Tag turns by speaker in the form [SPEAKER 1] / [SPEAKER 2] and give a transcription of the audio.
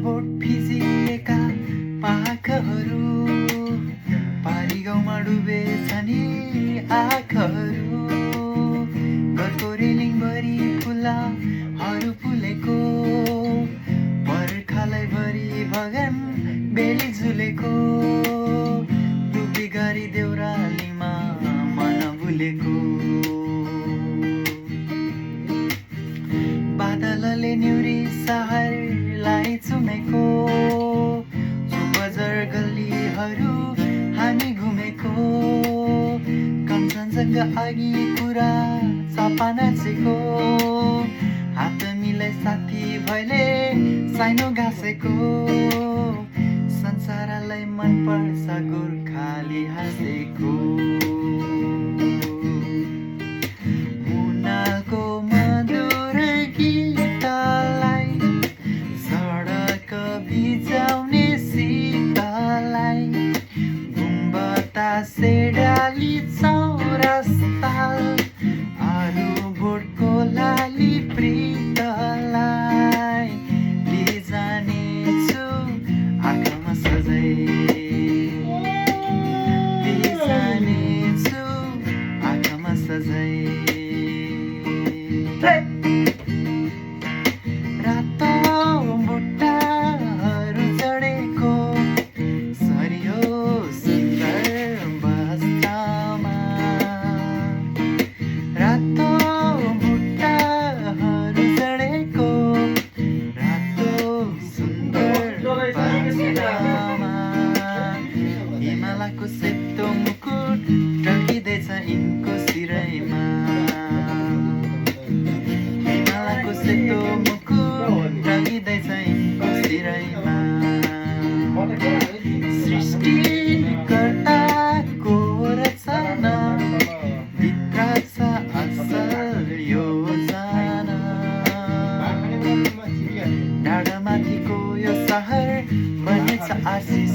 [SPEAKER 1] बोट फिजिएका पाखहरू पारी गाउँमा डुबेछ नि आँखाहरू घरको रेलिङभरि फुलाहरू फुलेको पर्खालैभरि भगन बेली झुलेको डुबी गरी देउरालीमा मन भुलेको बादलले न्युरी सहरलाई चुमेको बजार गल्लीहरू हामी घुमेको कञ्चनजङ्घा अघि कुरा चापा नाचेको हात मिलाई साथी भैले साइनो घाँसेको संसारलाई मन पर्छ गोर्खाली हाँसेको मुनाको मधुर गीतलाई सडक भिजाउने शीतलाई गुम्बता सेडाली चौरस्ता आरु भोटको लाली प्रीतलाई लिजानेछु आँखामा सजाई लिजानेछु आँखामा सजाई रातो बुट्टाहरू चढेको सरियो सुन्दर बस्तामा रातो बुट्टाहरू चढेको रातो सुन्दर बस्तामा हिमालयको सेतो मुकुट टल्किँदैछ यिनको सिरैमा हिमालयको सेतो मुकुट टल्किँदैछ यिनको सिरैमा सृष्टिकर्ताको रचना भित्र छ असल योजना डाँडामाथिको यो सहर बनेछ आशिष